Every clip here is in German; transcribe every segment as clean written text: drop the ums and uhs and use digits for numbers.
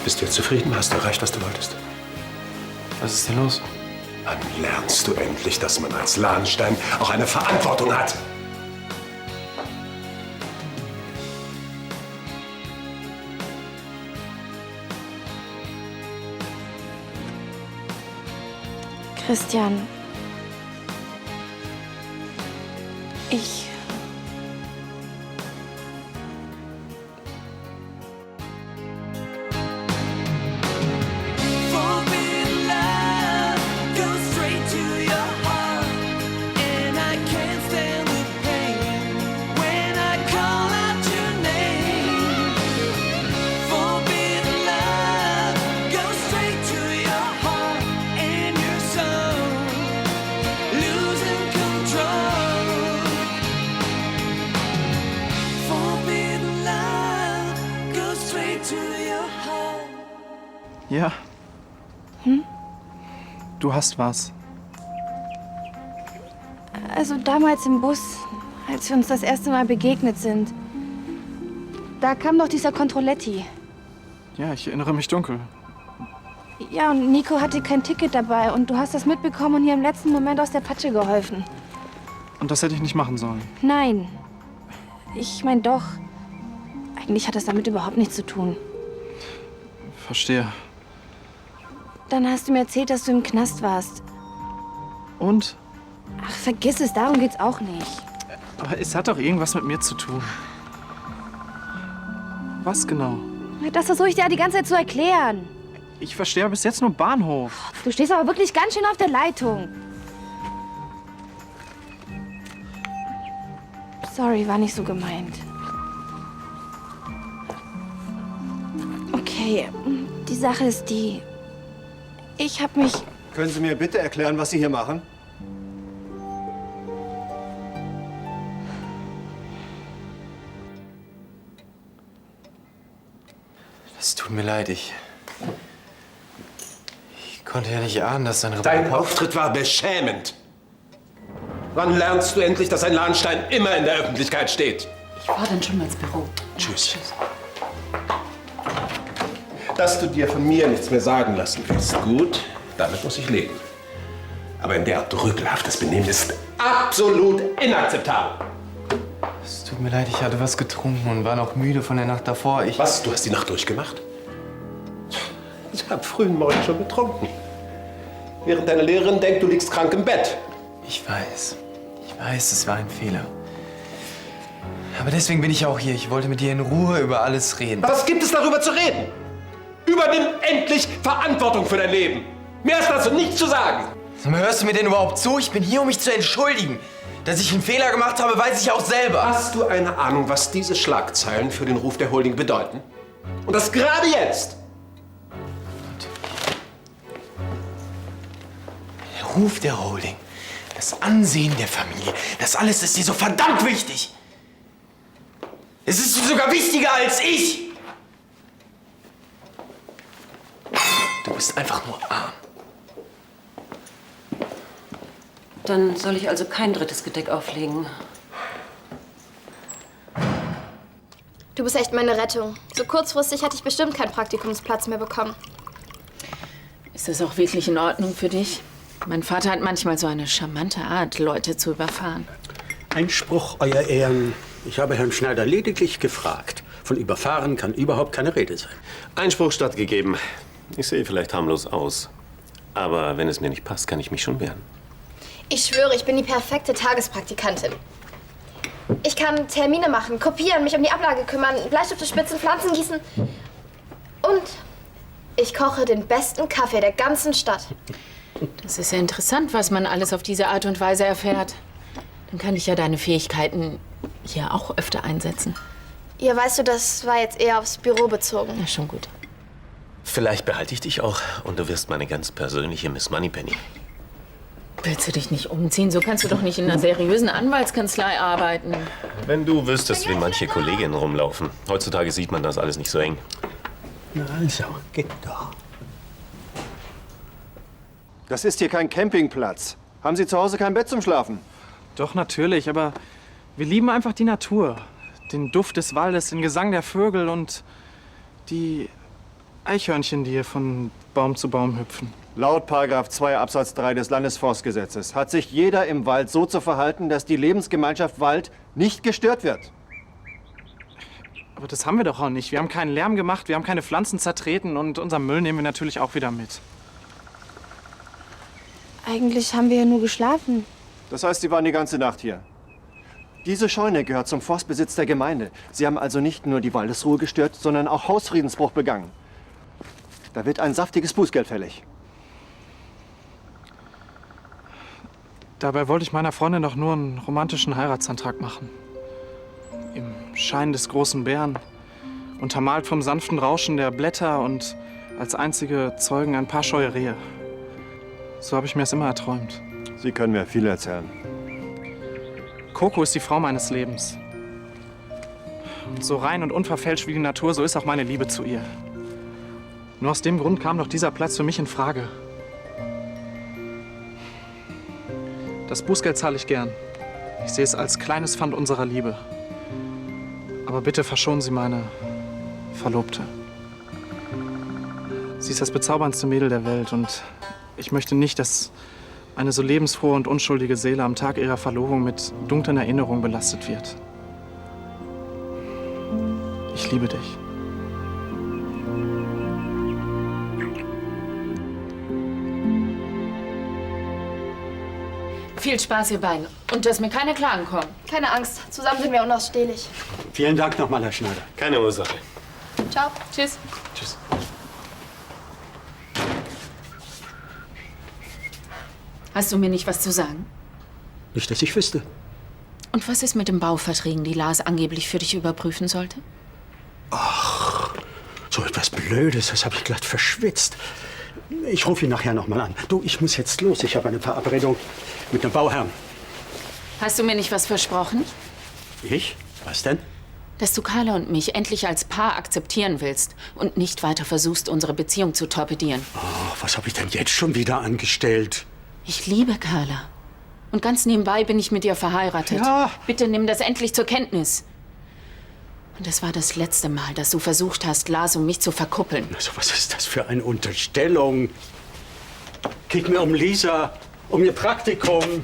Bist du jetzt zufrieden? Hast du erreicht, was du wolltest? Was ist denn los? Wann lernst du endlich, dass man als Lahnstein auch eine Verantwortung hat? Christian, ich... Ja. Du hast was. Also damals im Bus, als wir uns das erste Mal begegnet sind, da kam doch dieser Controletti. Ja, ich erinnere mich dunkel. Ja, und Nico hatte kein Ticket dabei und du hast das mitbekommen und hier im letzten Moment aus der Patsche geholfen. Und das hätte ich nicht machen sollen. Nein. Ich meine doch. Eigentlich hat das damit überhaupt nichts zu tun. Verstehe. Dann hast du mir erzählt, dass du im Knast warst. Und? Ach, vergiss es, darum geht's auch nicht. Aber es hat doch irgendwas mit mir zu tun. Was genau? Das versuche ich dir ja die ganze Zeit zu erklären. Ich verstehe bis jetzt nur Bahnhof. Du stehst aber wirklich ganz schön auf der Leitung. Sorry, war nicht so gemeint. Okay, die Sache ist die... Ich hab mich... Können Sie mir bitte erklären, was Sie hier machen? Es tut mir leid, ich konnte ja nicht ahnen, dass dein Dein Auftritt war beschämend. Wann lernst du endlich, dass ein Lahnstein immer in der Öffentlichkeit steht? Ich fahre dann schon mal ins Büro. Tschüss. Dass du dir von mir nichts mehr sagen lassen willst, gut, damit muss ich leben. Aber in der Art rüpelhaftes Benehmen ist absolut inakzeptabel. Es tut mir leid, ich hatte was getrunken und war noch müde von der Nacht davor. Was, du hast die Nacht durchgemacht? Ich habe frühen Morgen schon getrunken. Während deine Lehrerin denkt, du liegst krank im Bett. Ich weiß, es war ein Fehler. Aber deswegen bin ich auch hier. Ich wollte mit dir in Ruhe über alles reden. Was gibt es darüber zu reden? Übernimm endlich Verantwortung für dein Leben. Mehr ist dazu nichts zu sagen. Sag mal, hörst du mir denn überhaupt zu? Ich bin hier, um mich zu entschuldigen. Dass ich einen Fehler gemacht habe, weiß ich auch selber. Hast du eine Ahnung, was diese Schlagzeilen für den Ruf der Holding bedeuten? Und das gerade jetzt. Der Ruf der Holding, das Ansehen der Familie, das alles ist dir so verdammt wichtig. Es ist dir sogar wichtiger als ich. Du bist einfach nur arm. Dann soll ich also kein drittes Gedeck auflegen. Du bist echt meine Rettung. So kurzfristig hätte ich bestimmt keinen Praktikumsplatz mehr bekommen. Ist das auch wirklich in Ordnung für dich? Mein Vater hat manchmal so eine charmante Art, Leute zu überfahren. Einspruch, Euer Ehren. Ich habe Herrn Schneider lediglich gefragt. Von überfahren kann überhaupt keine Rede sein. Einspruch stattgegeben. Ich sehe vielleicht harmlos aus. Aber wenn es mir nicht passt, kann ich mich schon wehren. Ich schwöre, ich bin die perfekte Tagespraktikantin. Ich kann Termine machen, kopieren, mich um die Ablage kümmern, Bleistifte spitzen, Pflanzen gießen. Und ich koche den besten Kaffee der ganzen Stadt. Das ist ja interessant, was man alles auf diese Art und Weise erfährt. Dann kann ich ja deine Fähigkeiten hier auch öfter einsetzen. Ja, weißt du, das war jetzt eher aufs Büro bezogen. Na, schon gut. Vielleicht behalte ich dich auch und du wirst meine ganz persönliche Miss Moneypenny. Willst du dich nicht umziehen? So kannst du doch nicht in einer seriösen Anwaltskanzlei arbeiten. Wenn du wüsstest, wie manche Kolleginnen rumlaufen. Heutzutage sieht man das alles nicht so eng. Na also, geht doch. Das ist hier kein Campingplatz. Haben Sie zu Hause kein Bett zum Schlafen? Doch, natürlich, aber wir lieben einfach die Natur. Den Duft des Waldes, den Gesang der Vögel und die Eichhörnchen, die hier von Baum zu Baum hüpfen. Laut § 2 Absatz 3 des Landesforstgesetzes hat sich jeder im Wald so zu verhalten, dass die Lebensgemeinschaft Wald nicht gestört wird. Aber das haben wir doch auch nicht. Wir haben keinen Lärm gemacht, wir haben keine Pflanzen zertreten und unseren Müll nehmen wir natürlich auch wieder mit. Eigentlich haben wir ja nur geschlafen. Das heißt, Sie waren die ganze Nacht hier. Diese Scheune gehört zum Forstbesitz der Gemeinde. Sie haben also nicht nur die Waldesruhe gestört, sondern auch Hausfriedensbruch begangen. Da wird ein saftiges Bußgeld fällig. Dabei wollte ich meiner Freundin doch nur einen romantischen Heiratsantrag machen. Im Schein des großen Bären, untermalt vom sanften Rauschen der Blätter und als einzige Zeugen ein paar scheue Rehe. So habe ich mir es immer erträumt. Sie können mir viel erzählen. Coco ist die Frau meines Lebens. Und so rein und unverfälscht wie die Natur, so ist auch meine Liebe zu ihr. Nur aus dem Grund kam doch dieser Platz für mich in Frage. Das Bußgeld zahle ich gern. Ich sehe es als kleines Pfand unserer Liebe. Aber bitte verschonen Sie meine Verlobte. Sie ist das bezauberndste Mädel der Welt und ich möchte nicht, dass eine so lebensfrohe und unschuldige Seele am Tag ihrer Verlobung mit dunklen Erinnerungen belastet wird. Ich liebe dich. Viel Spaß, ihr beiden. Und dass mir keine Klagen kommen. Keine Angst, zusammen sind wir unausstehlich. Vielen Dank nochmal, Herr Schneider. Keine Ursache. Ciao. Tschüss. Tschüss. Hast du mir nicht was zu sagen? Nicht, dass ich wüsste. Und was ist mit den Bauverträgen, die Lars angeblich für dich überprüfen sollte? Ach, so etwas Blödes, das habe ich glatt verschwitzt. Ich rufe ihn nachher noch mal an. Du, ich muss jetzt los. Ich habe eine Verabredung mit dem Bauherrn. Hast du mir nicht was versprochen? Ich? Was denn? Dass du Carla und mich endlich als Paar akzeptieren willst und nicht weiter versuchst, unsere Beziehung zu torpedieren. Oh, was habe ich denn jetzt schon wieder angestellt? Ich liebe Carla. Und ganz nebenbei bin ich mit ihr verheiratet. Ja. Bitte nimm das endlich zur Kenntnis. Und es war das letzte Mal, dass du versucht hast, Lars und mich zu verkuppeln. Also, was ist das für eine Unterstellung? Geht mir um Lisa, um ihr Praktikum.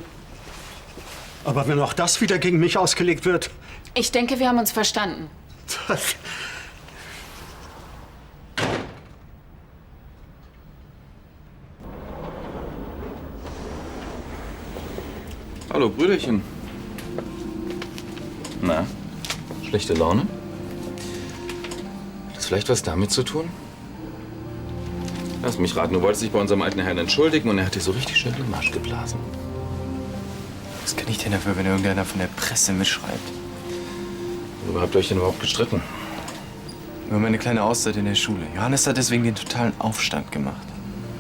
Aber wenn auch das wieder gegen mich ausgelegt wird... Ich denke, wir haben uns verstanden. Hallo, Brüderchen. Na, schlechte Laune? Hat das vielleicht was damit zu tun? Lass mich raten, du wolltest dich bei unserem alten Herrn entschuldigen und er hat dir so richtig schön den Marsch geblasen. Was kann ich denn dafür, wenn irgendeiner von der Presse mitschreibt? Worüber habt ihr euch denn überhaupt gestritten? Nur meine kleine Auszeit in der Schule. Johannes hat deswegen den totalen Aufstand gemacht.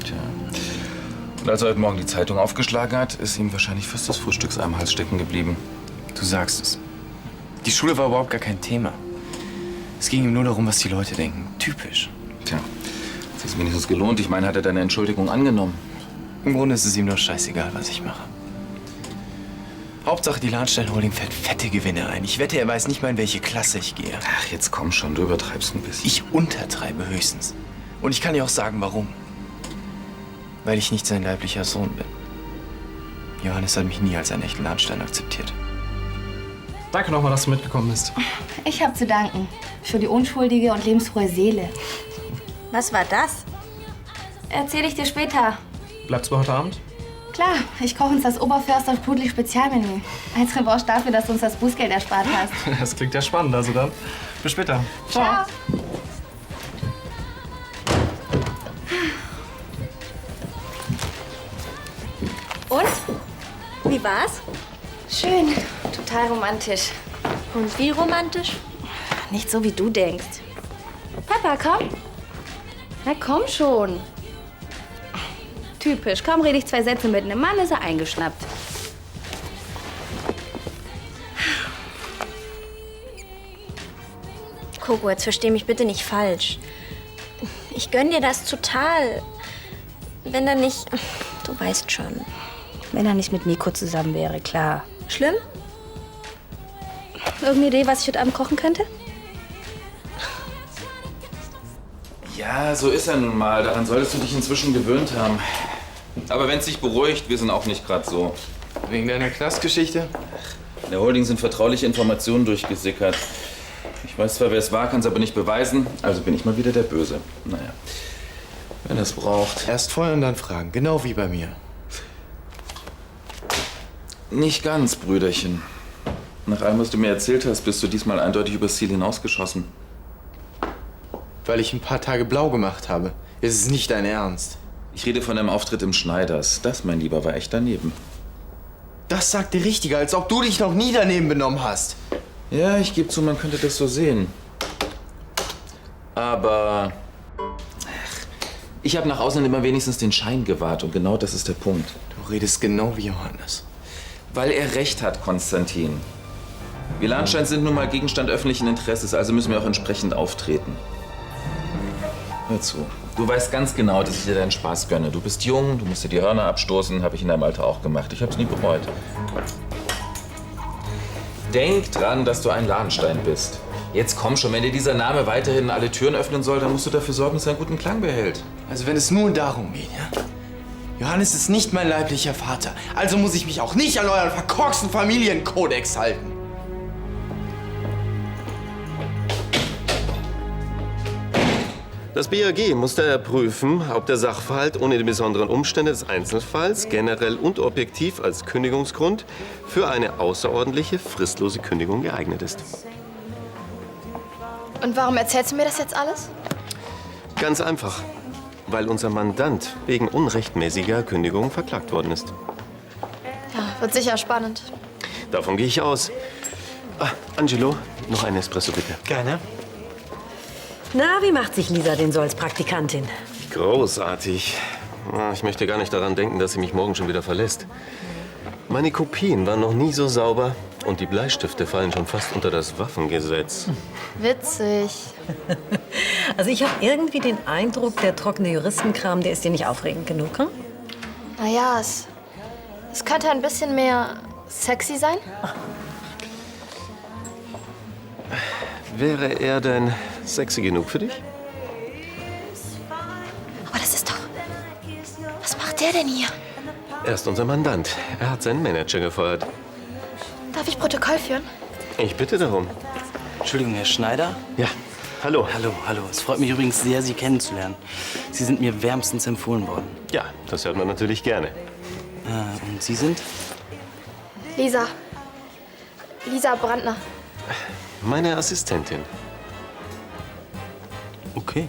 Tja. Und als er heute Morgen die Zeitung aufgeschlagen hat, ist ihm wahrscheinlich fast das Frühstücksei am Hals stecken geblieben. Du sagst es. Die Schule war überhaupt gar kein Thema. Es ging ihm nur darum, was die Leute denken. Typisch. Tja, es ist wenigstens gelohnt. Ich meine, hat er deine Entschuldigung angenommen? Im Grunde ist es ihm doch scheißegal, was ich mache. Hauptsache, die Lahnstein Holding fährt fette Gewinne ein. Ich wette, er weiß nicht mal, in welche Klasse ich gehe. Ach, jetzt komm schon, du übertreibst ein bisschen. Ich untertreibe höchstens. Und ich kann dir auch sagen, warum. Weil ich nicht sein leiblicher Sohn bin. Johannes hat mich nie als einen echten Lahnstein akzeptiert. Danke nochmal, dass du mitgekommen bist. Ich habe zu danken. Für die unschuldige und lebensfrohe Seele. Was war das? Erzähle ich dir später. Bleibst du heute Abend? Klar, ich koche uns das Oberförster Sprudelig Spezialmenü. Als Revanche dafür, dass du uns das Bußgeld erspart hast. Das klingt ja spannend, also dann. Bis später. Ciao. Und? Wie war's? Schön, total romantisch. Und wie romantisch? Nicht so, wie du denkst. Papa, komm. Na komm schon. Typisch. Kaum rede ich 2 Sätze mit einem Mann, ist er eingeschnappt. Coco, jetzt versteh mich bitte nicht falsch. Ich gönn dir das total. Wenn er nicht... Du weißt schon. Wenn er nicht mit Nico zusammen wäre, klar. Schlimm? Irgendeine Idee, was ich heute Abend kochen könnte? Ja, so ist er nun mal. Daran solltest du dich inzwischen gewöhnt haben. Aber wenn es dich beruhigt, wir sind auch nicht gerade so. Wegen deiner Knastgeschichte? In der Holding sind vertrauliche Informationen durchgesickert. Ich weiß zwar, wer es war, kann es aber nicht beweisen. Also bin ich mal wieder der Böse. Naja, wenn er es braucht. Erst feuern und dann fragen, genau wie bei mir. Nicht ganz, Brüderchen. Nach allem, was du mir erzählt hast, bist du diesmal eindeutig übers Ziel hinausgeschossen. Weil ich ein paar Tage blau gemacht habe. Es ist nicht dein Ernst. Ich rede von deinem Auftritt im Schneiders. Das, mein Lieber, war echt daneben. Das sagt der Richtige, als ob du dich noch nie daneben benommen hast. Ja, ich gebe zu, man könnte das so sehen. Aber ich habe nach außen immer wenigstens den Schein gewahrt und genau das ist der Punkt. Du redest genau wie Johannes. Weil er recht hat, Konstantin. Wir Lahnstein sind nun mal Gegenstand öffentlichen Interesses, also müssen wir auch entsprechend auftreten. Hör zu. Du weißt ganz genau, dass ich dir deinen Spaß gönne. Du bist jung, du musst dir die Hörner abstoßen, habe ich in deinem Alter auch gemacht. Ich hab's nie bereut. Denk dran, dass du ein Lahnstein bist. Jetzt komm schon, wenn dir dieser Name weiterhin alle Türen öffnen soll, dann musst du dafür sorgen, dass er einen guten Klang behält. Also wenn es nur darum geht, ja? Johannes ist nicht mein leiblicher Vater. Also muss ich mich auch nicht an euren verkorksten Familienkodex halten. Das BAG muss daher prüfen, ob der Sachverhalt ohne die besonderen Umstände des Einzelfalls generell und objektiv als Kündigungsgrund für eine außerordentliche, fristlose Kündigung geeignet ist. Und warum erzählst du mir das jetzt alles? Ganz einfach, weil unser Mandant wegen unrechtmäßiger Kündigung verklagt worden ist. Ja, wird sicher spannend. Davon gehe ich aus. Ah, Angelo, noch ein Espresso bitte. Gerne. Na, wie macht sich Lisa denn so als Praktikantin? Großartig. Ich möchte gar nicht daran denken, dass sie mich morgen schon wieder verlässt. Meine Kopien waren noch nie so sauber und die Bleistifte fallen schon fast unter das Waffengesetz. Witzig. Also ich habe irgendwie den Eindruck, der trockene Juristenkram, der ist dir nicht aufregend genug, hm? Naja, es könnte ein bisschen mehr sexy sein. Wäre er denn sexy genug für dich? Aber das ist doch... Was macht der denn hier? Er ist unser Mandant. Er hat seinen Manager gefeuert. Darf ich Protokoll führen? Ich bitte darum. Entschuldigung, Herr Schneider? Ja, hallo. Hallo, hallo. Es freut mich übrigens sehr, Sie kennenzulernen. Sie sind mir wärmstens empfohlen worden. Ja, das hört man natürlich gerne. Und Sie sind? Lisa. Lisa Brandner. Meine Assistentin. Okay.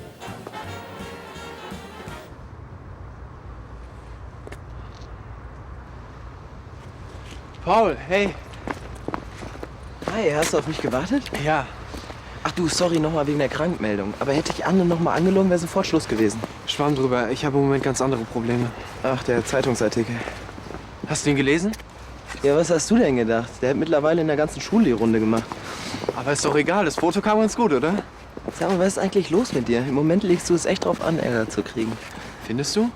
Paul, hey. Hi, hast du auf mich gewartet? Ja. Ach du, sorry nochmal wegen der Krankmeldung. Aber hätte ich Anne nochmal angelogen, wäre sofort Schluss gewesen. Schwamm drüber. Ich habe im Moment ganz andere Probleme. Ach, der Zeitungsartikel. Hast du ihn gelesen? Ja, was hast du denn gedacht? Der hat mittlerweile in der ganzen Schule die Runde gemacht. Aber ist doch egal, das Foto kam ganz gut, oder? Sag mal, was ist eigentlich los mit dir? Im Moment legst du es echt drauf an, Ärger zu kriegen. Findest du?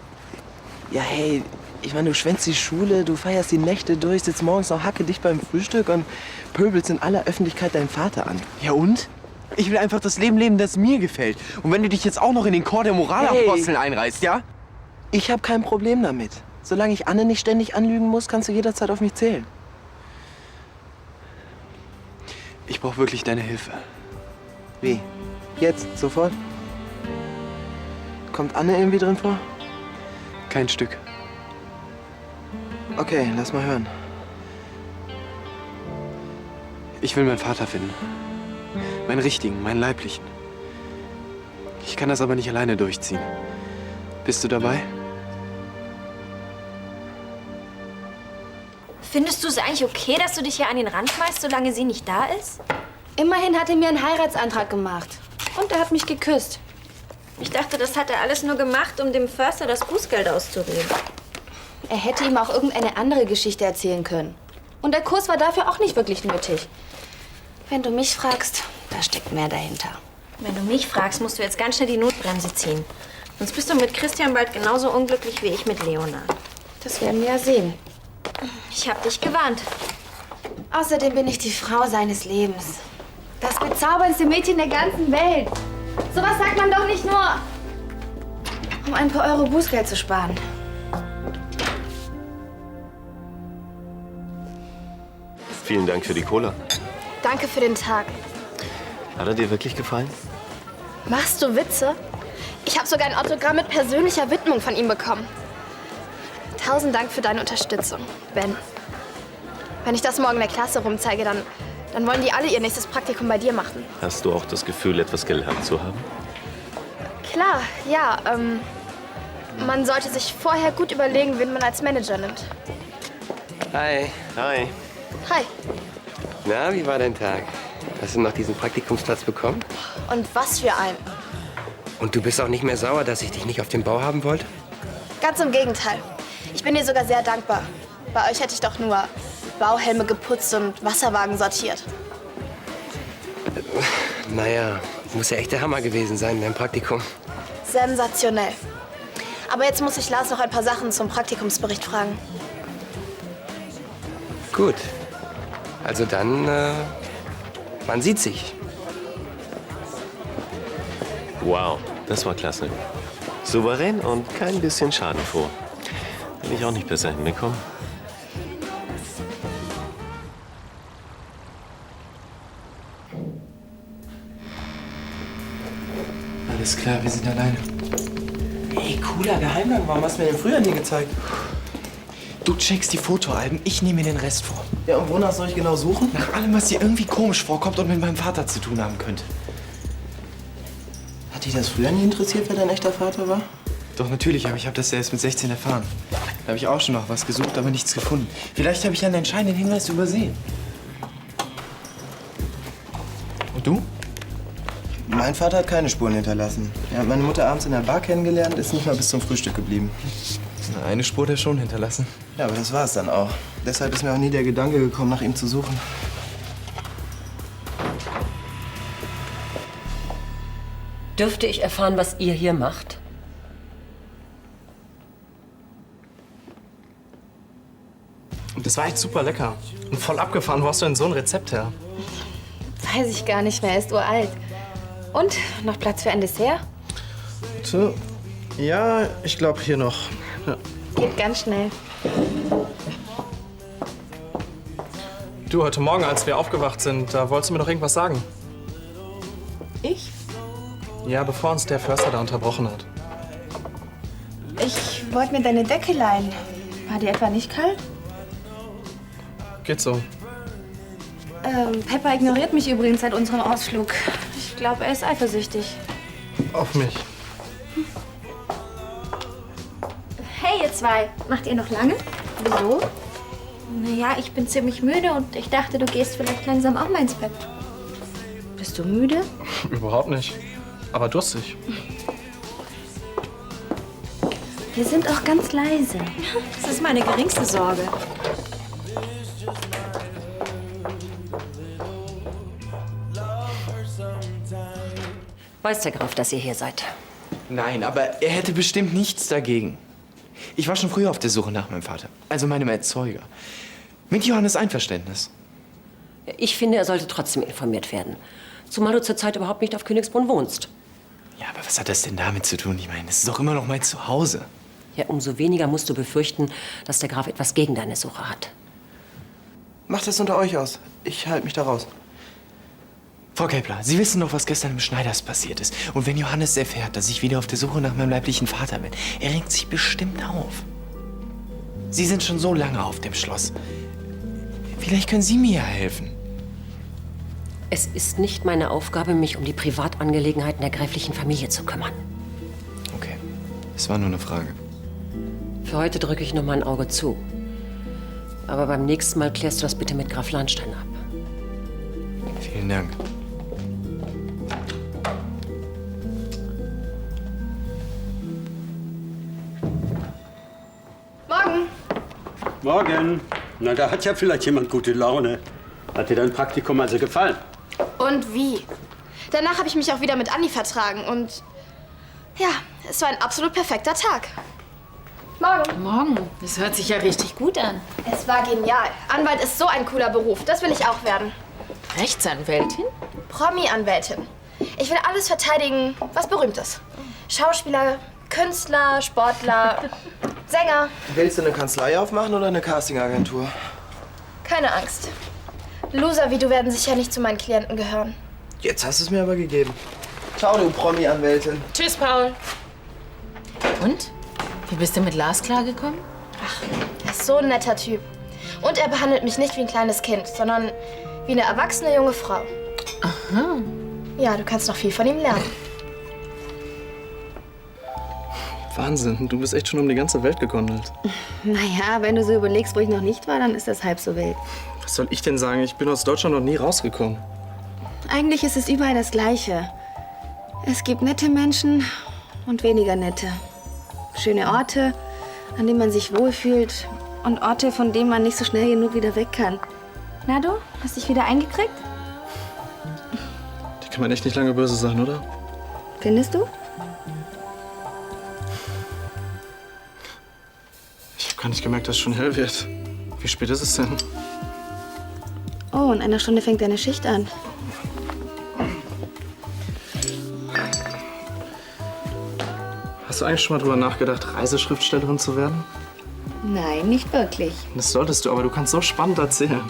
Ja, hey, ich meine, du schwänzt die Schule, du feierst die Nächte durch, sitzt morgens noch hackedicht beim Frühstück und pöbelst in aller Öffentlichkeit deinen Vater an. Ja und? Ich will einfach das Leben leben, das mir gefällt. Und wenn du dich jetzt auch noch in den Chor der Moralaposteln einreißt, ja? Ich habe kein Problem damit. Solange ich Anne nicht ständig anlügen muss, kannst du jederzeit auf mich zählen. Ich brauche wirklich deine Hilfe. Wie? Jetzt? Sofort? Kommt Anne irgendwie drin vor? Kein Stück. Okay, lass mal hören. Ich will meinen Vater finden. Meinen richtigen, meinen leiblichen. Ich kann das aber nicht alleine durchziehen. Bist du dabei? Findest du es eigentlich okay, dass du dich hier an den Rand schmeißt, solange sie nicht da ist? Immerhin hat er mir einen Heiratsantrag gemacht. Und er hat mich geküsst. Ich dachte, das hat er alles nur gemacht, um dem Förster das Bußgeld auszureden. Er hätte ihm auch irgendeine andere Geschichte erzählen können. Und der Kuss war dafür auch nicht wirklich nötig. Wenn du mich fragst, da steckt mehr dahinter. Wenn du mich fragst, musst du jetzt ganz schnell die Notbremse ziehen. Sonst bist du mit Christian bald genauso unglücklich wie ich mit Leonard. Das werden wir ja sehen. Ich hab dich gewarnt. Außerdem bin ich die Frau seines Lebens. Das bezauberndste Mädchen der ganzen Welt. Sowas sagt man doch nicht nur, um ein paar Euro Bußgeld zu sparen. Vielen Dank für die Cola. Danke für den Tag. Hat er dir wirklich gefallen? Machst du Witze? Ich habe sogar ein Autogramm mit persönlicher Widmung von ihm bekommen. 1000 Dank für deine Unterstützung, Ben. Wenn ich das morgen in der Klasse rumzeige, dann wollen die alle ihr nächstes Praktikum bei dir machen. Hast du auch das Gefühl, etwas gelernt zu haben? Klar, ja. Man sollte sich vorher gut überlegen, wen man als Manager nimmt. Hi. Hi. Hi. Na, wie war dein Tag? Hast du noch diesen Praktikumsplatz bekommen? Und was für ein. Und du bist auch nicht mehr sauer, dass ich dich nicht auf dem Bau haben wollte? Ganz im Gegenteil. Ich bin dir sogar sehr dankbar. Bei euch hätte ich doch nur Bauhelme geputzt und Wasserwagen sortiert. Naja, muss ja echt der Hammer gewesen sein in deinem Praktikum. Sensationell. Aber jetzt muss ich Lars noch ein paar Sachen zum Praktikumsbericht fragen. Gut. Also dann, man sieht sich. Wow, das war klasse. Souverän und kein bisschen schadenfroh. Hätte ich auch nicht besser hinbekommen. Alles klar, wir sind alleine. Ey, cooler Geheimgang. Warum hast du mir den früher nie gezeigt? Du checkst die Fotoalben, ich nehme mir den Rest vor. Ja, und wonach soll ich genau suchen? Nach allem, was dir irgendwie komisch vorkommt und mit meinem Vater zu tun haben könnte. Hat dich das früher nie interessiert, wer dein echter Vater war? Doch, natürlich, aber ich habe das ja erst mit 16 erfahren. Da habe ich auch schon noch was gesucht, aber nichts gefunden. Vielleicht habe ich einen entscheidenden Hinweis übersehen. Und du? Mein Vater hat keine Spuren hinterlassen. Er hat meine Mutter abends in der Bar kennengelernt, ist nicht mal bis zum Frühstück geblieben. Eine Spur hat er schon hinterlassen. Ja, aber das war es dann auch. Deshalb ist mir auch nie der Gedanke gekommen, nach ihm zu suchen. Dürfte ich erfahren, was ihr hier macht? Das war echt super lecker. Und voll abgefahren. Wo hast du denn so ein Rezept her? Weiß ich gar nicht mehr, er ist uralt. Und, noch Platz für ein Dessert? So. Ja, ich glaube hier noch. Ja. Geht ganz schnell. Du, heute Morgen, als wir aufgewacht sind, da wolltest du mir noch irgendwas sagen. Ich? Ja, bevor uns der Förster da unterbrochen hat. Ich wollte mir deine Decke leihen. War die etwa nicht kalt? Geht so. Pepper ignoriert mich übrigens seit unserem Ausflug. Ich glaube, er ist eifersüchtig. Auf mich. Hey, ihr zwei. Macht ihr noch lange? Wieso? Naja, ich bin ziemlich müde und ich dachte, du gehst vielleicht langsam auch mal ins Bett. Bist du müde? Überhaupt nicht. Aber durstig. Wir sind auch ganz leise. Das ist meine geringste Sorge. Weiß der Graf, dass ihr hier seid? Nein, aber er hätte bestimmt nichts dagegen. Ich war schon früher auf der Suche nach meinem Vater, also meinem Erzeuger. Mit Johannes Einverständnis. Ich finde, er sollte trotzdem informiert werden. Zumal du zurzeit überhaupt nicht auf Königsbrunn wohnst. Ja, aber was hat das denn damit zu tun? Ich meine, es ist doch immer noch mein Zuhause. Ja, umso weniger musst du befürchten, dass der Graf etwas gegen deine Suche hat. Macht das unter euch aus. Ich halte mich da raus. Frau Kepler, Sie wissen doch, was gestern im Schneiders passiert ist. Und wenn Johannes erfährt, dass ich wieder auf der Suche nach meinem leiblichen Vater bin, er regt sich bestimmt auf. Sie sind schon so lange auf dem Schloss. Vielleicht können Sie mir ja helfen. Es ist nicht meine Aufgabe, mich um die Privatangelegenheiten der gräflichen Familie zu kümmern. Okay, es war nur eine Frage. Für heute drücke ich noch mal ein Auge zu. Aber beim nächsten Mal klärst du das bitte mit Graf Lahnstein ab. Vielen Dank. Morgen. Morgen. Na, da hat ja vielleicht jemand gute Laune. Hat dir dein Praktikum also gefallen? Und wie? Danach habe ich mich auch wieder mit Anni vertragen und ja, es war ein absolut perfekter Tag. Morgen. Morgen. Das hört sich ja richtig gut an. Es war genial. Anwalt ist so ein cooler Beruf. Das will ich auch werden. Rechtsanwältin? Promi-Anwältin. Ich will alles verteidigen, was berühmt ist. Schauspieler, Künstler, Sportler, Sänger. Willst du eine Kanzlei aufmachen oder eine Castingagentur? Keine Angst. Loser wie du werden sicher nicht zu meinen Klienten gehören. Jetzt hast du es mir aber gegeben. Ciao, du Promi-Anwältin. Tschüss, Paul. Und? Wie bist du mit Lars klargekommen? Er ist so ein netter Typ. Und er behandelt mich nicht wie ein kleines Kind, sondern wie eine erwachsene junge Frau. Aha. Ja, du kannst noch viel von ihm lernen. Wahnsinn, du bist echt schon um die ganze Welt gegondelt. Naja, wenn du so überlegst, wo ich noch nicht war, dann ist das halb so wild. Was soll ich denn sagen? Ich bin aus Deutschland noch nie rausgekommen. Eigentlich ist es überall das Gleiche. Es gibt nette Menschen und weniger nette. Schöne Orte, an denen man sich wohlfühlt. Und Orte, von denen man nicht so schnell genug wieder weg kann. Na du, hast dich wieder eingekriegt? Die kann man echt nicht lange böse sein, oder? Findest du? Ich habe gar nicht gemerkt, dass es schon hell wird. Wie spät ist es denn? Oh, in einer Stunde fängt deine Schicht an. Hast du eigentlich schon mal drüber nachgedacht, Reiseschriftstellerin zu werden? Nein, nicht wirklich. Das solltest du, aber du kannst so spannend erzählen.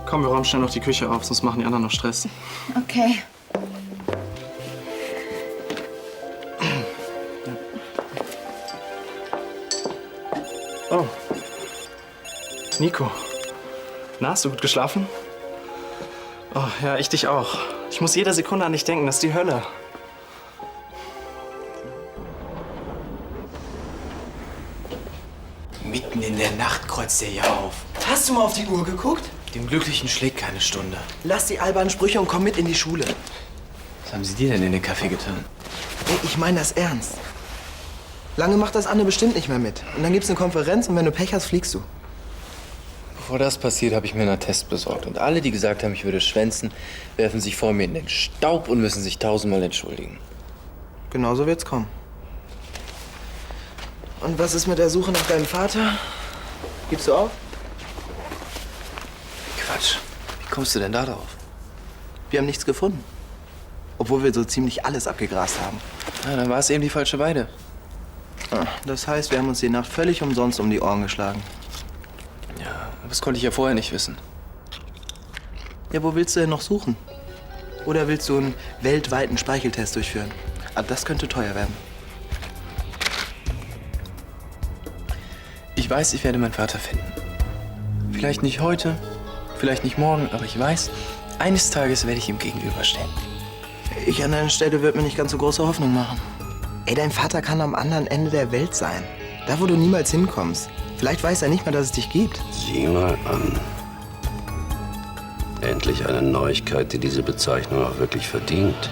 Komm, wir räumen schnell noch die Küche auf, sonst machen die anderen noch Stress. Okay. Oh. Nico. Na, hast du gut geschlafen? Oh, ja, ich dich auch. Ich muss jede Sekunde an dich denken, das ist die Hölle. Mitten in der Nacht kreuzt er hier auf. Hast du mal auf die Uhr geguckt? Dem Glücklichen schlägt keine Stunde. Lass die albernen Sprüche und komm mit in die Schule. Was haben Sie dir denn in den Kaffee getan? Ey, ich meine das ernst. Lange macht das Anne bestimmt nicht mehr mit. Und dann gibt's eine Konferenz und wenn du Pech hast, fliegst du. Bevor das passiert, habe ich mir einen Attest besorgt. Und alle, die gesagt haben, ich würde schwänzen, werfen sich vor mir in den Staub und müssen sich 1000-mal entschuldigen. Genauso wird's kommen. Und was ist mit der Suche nach deinem Vater? Gibst du auf? Quatsch. Wie kommst du denn da drauf? Wir haben nichts gefunden. Obwohl wir so ziemlich alles abgegrast haben. Ja, dann war es eben die falsche Weide. Das heißt, wir haben uns die Nacht völlig umsonst um die Ohren geschlagen. Ja, das konnte ich ja vorher nicht wissen. Ja, wo willst du denn noch suchen? Oder willst du einen weltweiten Speicheltest durchführen? Aber das könnte teuer werden. Ich weiß, ich werde meinen Vater finden. Vielleicht nicht heute, vielleicht nicht morgen, aber ich weiß, eines Tages werde ich ihm gegenüberstehen. Ich an deiner Stelle würde mir nicht ganz so große Hoffnung machen. Ey, dein Vater kann am anderen Ende der Welt sein. Da, wo du niemals hinkommst. Vielleicht weiß er nicht mal, dass es dich gibt. Sieh mal an. Endlich eine Neuigkeit, die diese Bezeichnung auch wirklich verdient.